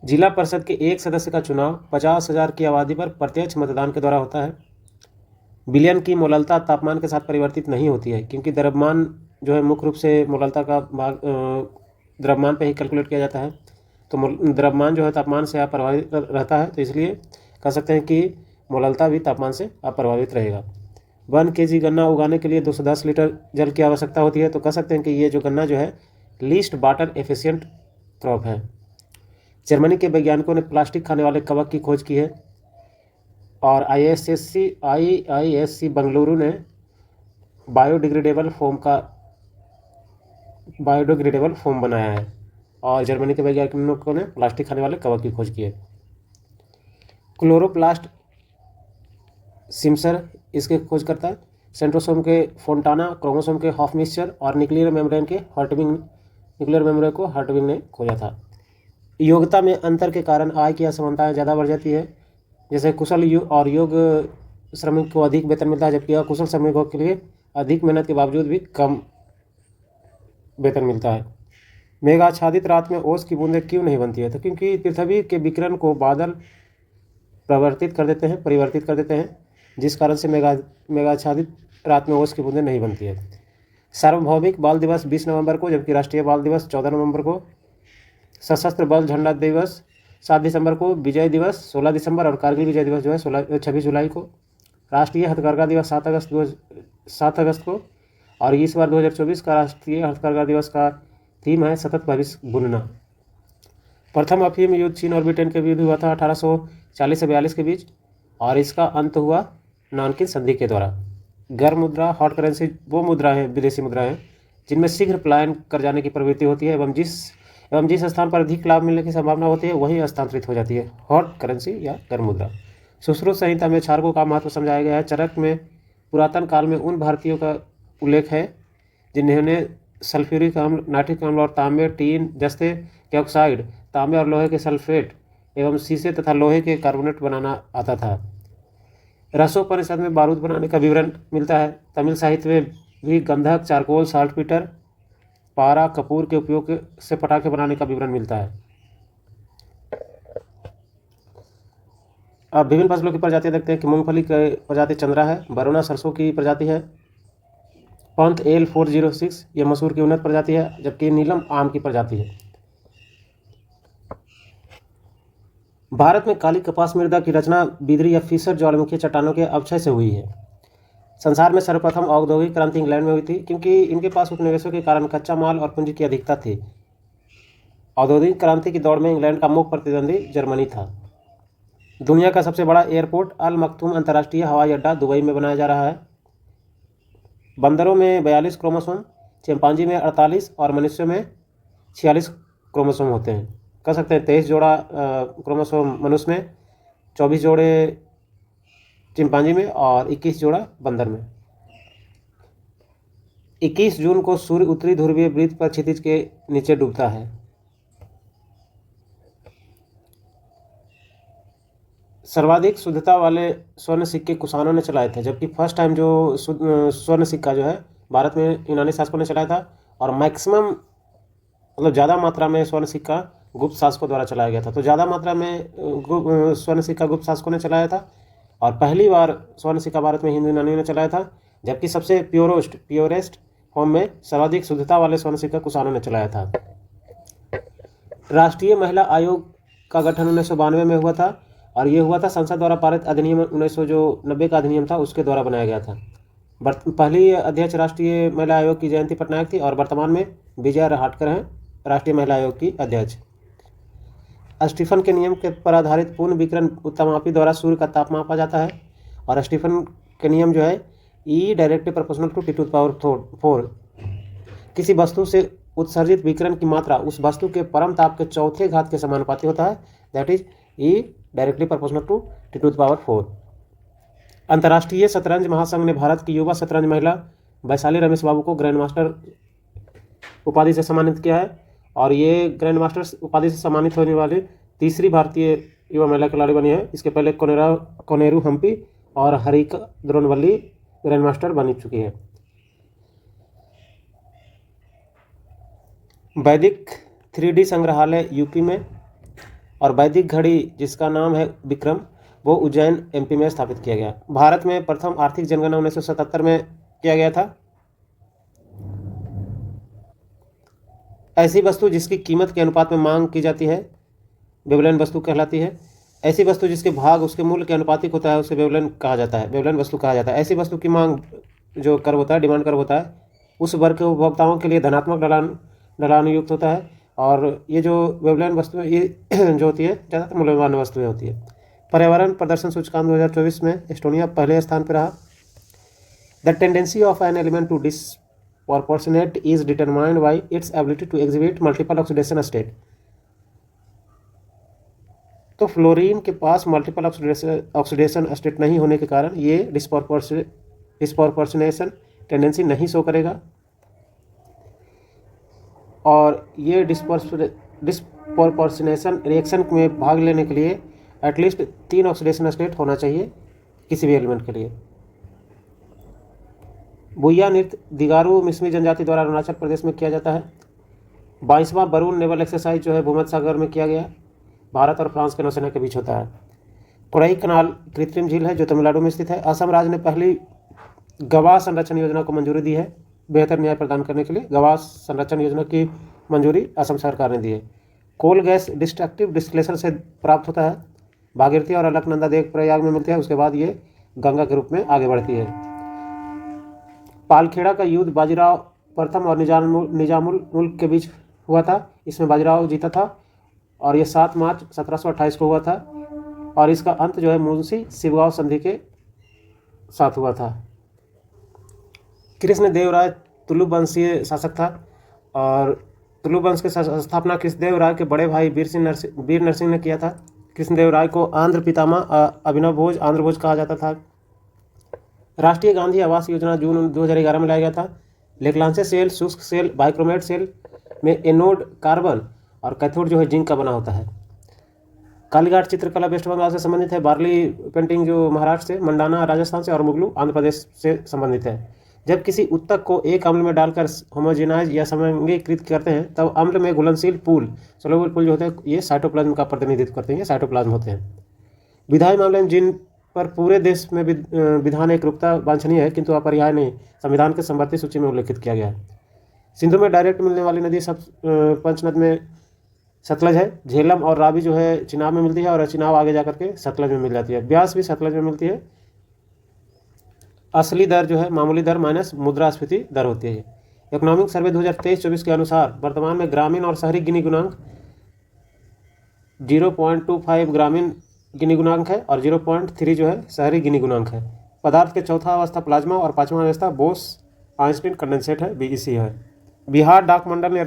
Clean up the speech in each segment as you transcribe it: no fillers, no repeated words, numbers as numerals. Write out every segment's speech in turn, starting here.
जिला परिषद के एक सदस्य का चुनाव 50,000 की आबादी पर प्रत्यक्ष मतदान के द्वारा होता है। विलयन की मोललता तापमान के साथ परिवर्तित नहीं होती है, क्योंकि द्रव्यमान जो है मुख्य रूप से मोललता का भाग द्रव्यमान पे ही कैलकुलेट किया जाता है। तो द्रव्यमान जो है तापमान से अप्रभावित रहता है, तो इसलिए कह सकते हैं कि मोललता भी तापमान से अप्रभावित रहेगा। 1 kg गन्ना उगाने के लिए 210 लीटर जल की आवश्यकता होती है, तो कह सकते हैं कि ये जो गन्ना जो है लीस्ट वाटर एफिशिएंट क्रॉप है। जर्मनी के वैज्ञानिकों ने प्लास्टिक खाने वाले कवक की खोज की है, और आईआईएससी बेंगलुरु ने बायोडिग्रेडेबल फोम बनाया है, और जर्मनी के वैज्ञानिकों ने प्लास्टिक खाने वाले कवक की खोज की है। क्लोरोप्लास्ट सिम्सर इसके खोज करता है। सेंट्रोसोम के फोंटाना, क्रोमोसोम के हॉफमिक्सचर और न्यूक्लियर मेम्ब्रेन को हर्टविग ने खोजा था। योग्यता में अंतर के कारण आय की असमानताएं ज़्यादा बढ़ जाती है। जैसे कुशल और योग्य श्रमिक को अधिक वेतन मिलता है, जबकि अकुशल श्रमिकों के लिए अधिक मेहनत के बावजूद भी कम वेतन मिलता है। मेघाच्छादित रात में ओस की बूंदें क्यों नहीं बनती है? तो क्योंकि पृथ्वी के विकिरण को बादल परिवर्तित कर देते हैं, जिस कारण से मेघाच्छादित रात में ओस की बूंदें नहीं बनती है। सार्वभौमिक बाल दिवस 20 नवंबर को, जबकि राष्ट्रीय बाल दिवस 14 नवंबर को। सशस्त्र बल झंडा दिवस 7 दिसंबर को, विजय दिवस 16 दिसंबर और कारगिल विजय दिवस जो है 26 जुलाई को। राष्ट्रीय हथकरघा दिवस 7 अगस्त को, और इस बार 2024 का राष्ट्रीय हथकरघा दिवस का थीम है सतत भविष्य बुनना। प्रथम अफीम युद्ध चीन और ब्रिटेन के बीच हुआ था 1840 से 42 के बीच, और इसका अंत हुआ नानकिन संधि के द्वारा। गर्म मुद्रा, हॉट करेंसी वो मुद्रा है, विदेशी मुद्रा है, जिनमें शीघ्र पलायन कर जाने की प्रवृत्ति होती है एवं जिस स्थान पर अधिक लाभ मिलने की संभावना होती है वहीं हस्तांतरित हो जाती है, हॉट करेंसी या गर्म मुद्रा। सुश्रुत संहिता में क्षारकों का महत्व समझाया गया है। चरक में पुरातन काल में उन भारतीयों का उल्लेख है जिन्होंने सल्फ्यूरिक अम्ल, नाइट्रिक अम्ल और तांबे, टीन, जस्ते के ऑक्साइड, तांबे और लोहे के सल्फेट एवं शीशे तथा लोहे के कार्बोनेट बनाना आता था। रसोपनिषद में बारूद बनाने का विवरण मिलता है। तमिल साहित्य में भी गंधक, चारकोल, साल्टपीटर, पारा, कपूर के उपयोग से पटाखे बनाने का विवरण मिलता है। अब विभिन्न फसलों की प्रजातियां देखते हैं कि मूंगफली की प्रजाति चंद्रा है, बरोना सरसों की प्रजाति है, पंथ L406 ये मसूर की उन्नत प्रजाति है, जबकि नीलम आम की प्रजाति है। भारत में काली कपास मृदा की रचना बिदरी या फिशर ज्वालामुखी चट्टानों के अवक्षय से हुई है। संसार में सर्वप्रथम औद्योगिक क्रांति इंग्लैंड में हुई थी, क्योंकि इनके पास उपनिवेशों के कारण कच्चा माल और पूंजी की अधिकता थी। औद्योगिक क्रांति की दौड़ में इंग्लैंड का मुख्य प्रतिद्वंदी जर्मनी था। दुनिया का सबसे बड़ा एयरपोर्ट अल मखतूम अंतर्राष्ट्रीय हवाई अड्डा दुबई में बनाया जा रहा है। बंदरों में 42 क्रोमोसोम, चिंपांजी में 48 और मनुष्यों में 46 क्रोमोसोम होते हैं। कह सकते हैं 23 जोड़ा क्रोमोसोम मनुष्य में, 24 जोड़े चिंपांजी में और 21 जोड़ा बंदर में। 21 जून को सूर्य उत्तरी ध्रुवीय वृत्त पर क्षितिज के नीचे डूबता है। सर्वाधिक शुद्धता वाले स्वर्ण सिक्के कुषाणों ने चलाए थे, जबकि फर्स्ट टाइम जो स्वर्ण सिक्का जो है भारत में यूनानी शासकों ने चलाया था, और मैक्सिमम मतलब ज़्यादा मात्रा में स्वर्ण सिक्का गुप्त शासकों द्वारा चलाया गया था। तो ज़्यादा मात्रा में स्वर्ण सिक्का गुप्त शासकों ने चलाया था, और पहली बार स्वर्ण सिक्का भारत में हिंदू यूनानियों ने चलाया था, जबकि सबसे प्योरेस्ट फॉर्म में सर्वाधिक शुद्धता वाले स्वर्ण सिक्का कुषाणों ने चलाया था। राष्ट्रीय महिला आयोग का गठन 1992 में हुआ था, और ये हुआ था संसद द्वारा पारित अधिनियम 1990 का अधिनियम था उसके द्वारा बनाया गया था। पहली अध्यक्ष राष्ट्रीय महिला आयोग की जयंती पटनायक थी, और वर्तमान में विजया रहाटकर हैं राष्ट्रीय महिला आयोग की अध्यक्ष। स्टीफन के नियम के पर आधारित पूर्ण विकिरण उत्तमापी द्वारा सूर्य का ताप मापा जाता है, और स्टीफन के नियम जो है E डायरेक्टली प्रोपोर्शनल टू 10⁴ किसी वस्तु से उत्सर्जित विकिरण की मात्रा उस वस्तु के परम ताप के चौथे घात के समानुपाती होता है, that is E directly proportional to 10⁴। अंतर्राष्ट्रीय शतरंज महासंघ ने भारत की युवा शतरंज महिला वैशाली रमेश बाबू को ग्रैंड मास्टर उपाधि से सम्मानित किया है, और ये ग्रैंड मास्टर उपाधि से सम्मानित होने वाली तीसरी भारतीय युवा महिला खिलाड़ी बनी है। इसके पहले कोनेरू हम्पी और हरिका द्रोणवल्ली ग्रैंड मास्टर बनी चुकी है। वैदिक 3D संग्रहालय यूपी में, और वैदिक घड़ी जिसका नाम है विक्रम वो उज्जैन एमपी में स्थापित किया गया। भारत में प्रथम आर्थिक जनगणना 1977 में किया गया था। ऐसी वस्तु जिसकी कीमत के अनुपात में मांग की जाती है बेबुलियन वस्तु कहलाती है। ऐसी वस्तु जिसके भाग उसके मूल्य के अनुपातिक होता है उसे बेबुलियन कहा जाता है, बेबुलियन वस्तु कहा जाता है। ऐसी वस्तु की मांग जो कर्व होता है, डिमांड कर्व होता है, उस वर्ग के उपभोक्ताओं के लिए धनात्मक ढलान युक्त होता है। और ये जो बेबुलियन वस्तुएं ये जो होती है ज़्यादातर मूल्यवान वस्तुएं होती है। पर्यावरण प्रदर्शन सूचकांक 2024 में एस्टोनिया पहले स्थान पर रहा। The tendency of an element to disproportionate is determined by its ability to exhibit multiple oxidation state। तो फ्लोरीन के पास मल्टीपल ऑक्सीडेशन स्टेट नहीं होने के कारण ये डिस्प्रपोर्शनेशन टेंडेंसी नहीं शो करेगा। और ये डिस्प्रपोर्शनेशन रिएक्शन में भाग लेने के लिए एटलीस्ट 3 ऑक्सीडेशन स्टेट होना चाहिए किसी भी एलिमेंट के लिए। बुइया नृत्य दिगारू मिसमी जनजाति द्वारा अरुणाचल प्रदेश में किया जाता है। 22वां बरून नेवल एक्सरसाइज जो है भूमध्य सागर में किया गया, भारत और फ्रांस के नौसेना के बीच होता है। कोड़ई कनाल कृत्रिम झील है जो तमिलनाडु में स्थित है। असम राज्य ने पहली गवाह संरक्षण योजना को मंजूरी दी है बेहतर न्याय प्रदान करने के लिए। गवाह संरक्षण योजना की मंजूरी असम सरकार ने दी है। कोल गैस डिस्ट्रक्टिव डिस्टिलेशन से प्राप्त होता है। भागीरथी और अलकनंदा देव प्रयाग में मिलती है, उसके बाद ये गंगा के रूप में आगे बढ़ती है। पालखेड़ा का युद्ध बाजीराव प्रथम और निजामुल मुल्क के बीच हुआ था। इसमें बाजीराव जीता था और ये 7 मार्च 1728 को हुआ था। और इसका अंत जो है मुंशी शिवगांव संधि के साथ हुआ था। कृष्णदेव राय तुलु वंशीय शासक था और तुलु वंश की स्थापना कृष्णदेव राय के बड़े भाई वीर नरसिंह ने किया था। कृष्णदेव राय को आंध्र पितामह अभिनव भोज आंध्र भोज कहा जाता था। राष्ट्रीय गांधी आवास योजना जून 2011 में लाया गया था। लेक्लांसे सेल, शुष्क सेल, बाइक्रोमेट सेल में एनोड कार्बन और कैथोड जो है जिंक का बना होता है। कालीघाट चित्रकला वेस्ट बंगाल से संबंधित है। बार्ली पेंटिंग जो महाराष्ट्र से, मंडाना राजस्थान से और मुगलू आंध्र प्रदेश से संबंधित है। जब किसी उत्तक को एक अम्ल में डालकर होमोजेनाइज या समंगीकृत करते हैं तब अम्ल में घुलनशील पूल सोल्यूबल पूल जो होते हैं ये साइटोप्लाज्म का प्रतिनिधित्व करते हैं, ये साइटोप्लाज्म होते हैं। विधायी मामले में जिन पर पूरे देश में विधान एकरूपता वांछनीय है किंतु अपरिहार्य नहीं, संविधान के समवर्ती सूची में उल्लेखित किया गया है। सिंधु में डायरेक्ट मिलने वाली नदी सब पंचनद में सतलज है। झेलम और रावी जो है चिनाब में मिलती है और चिनाब आगे जाकर के सतलज में मिल जाती है। ब्यास भी सतलज में मिलती है। असली दर जो है मामूली दर माइनस मुद्रास्फीति दर होती है। इकोनॉमिक सर्वे 2023-24 के अनुसार वर्तमान में ग्रामीण और शहरी गिनी गुणांक 0.25 ग्रामीण गिनी गुणांक है और 0.3 जो है शहरी गिनी गुणांक है। पदार्थ के चौथा अवस्था प्लाज्मा और 5वां अवस्था बोस आइंस्टीन कंडेंसेट है, BEC है। बिहार डाक मंडल ने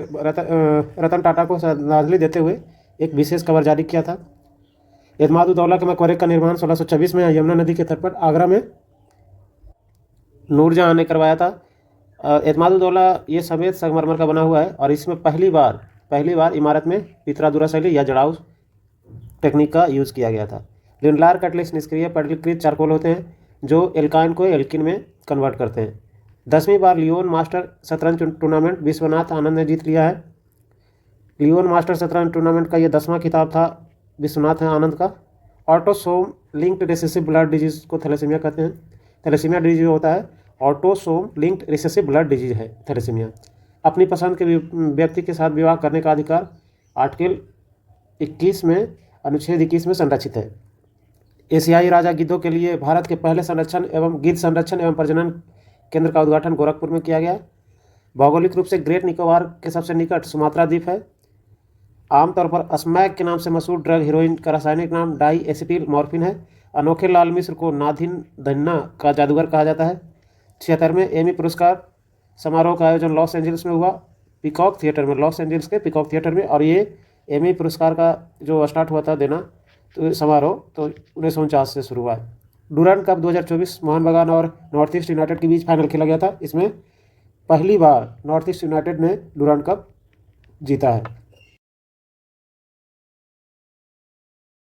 रतन टाटा को श्रद्धांजलि देते हुए एक विशेष खबर जारी किया था। एतमाद-उद-दौला के मकबरे का निर्माण 1626 में यमुना नदी के तट पर आगरा में नूरजहां ने करवाया था। एतमाद-उद-दौला ये सफ़ेद संगमरमर का बना हुआ है और इसमें पहली बार इमारत में पितरादुरा शैली या जड़ाऊ टेक्निक का यूज़ किया गया था। लिंडलार कटलिस्ट निष्क्रिय पैडलकृत चारकोल होते हैं जो एल्काइन को एल्किन में कन्वर्ट करते हैं। 10वीं बार लियोन मास्टर शतरंज टूर्नामेंट विश्वनाथ आनंद ने जीत लिया है। लियोन मास्टर शतरंज टूर्नामेंट का ये 10वां खिताब था विश्वनाथ आनंद का। Autosome linked recessive blood disease को थैलेसीमिया कहते हैं। थैलेसीमिया डिजीज होता है autosome linked recessive blood disease है थैलेसीमिया। अपनी पसंद के व्यक्ति के साथ विवाह करने का अधिकार आर्टिकल 21 में अनुच्छेद 21 में संरक्षित है। एशियाई राजा गिद्धों के लिए भारत के पहले गिद्ध संरक्षण एवं प्रजनन केंद्र का उद्घाटन गोरखपुर में किया गया। भौगोलिक रूप से ग्रेट निकोबार के सबसे निकट सुमात्रा द्वीप है। आमतौर पर स्मैक के नाम से मशहूर ड्रग हीरोइन का रासायनिक नाम डाई एसिटिल मॉर्फिन है। अनोखे लाल मिश्र को नादिन धन्ना का जादूगर कहा जाता है। 76वें एमी पुरस्कार समारोह का आयोजन लॉस एंजल्स में हुआ, पीकॉक थिएटर में, लॉस एंजल्स के पीकॉक थिएटर में। और ये एमी पुरस्कार का जो स्टार्ट हुआ था देना तो समारोह तो 1949 से शुरू हुआ है। डुरांड कप 2024 मोहन बगान और नॉर्थ ईस्ट यूनाइटेड के बीच फाइनल खेला गया था। इसमें पहली बार नॉर्थ ईस्ट यूनाइटेड ने डुरांड कप जीता है।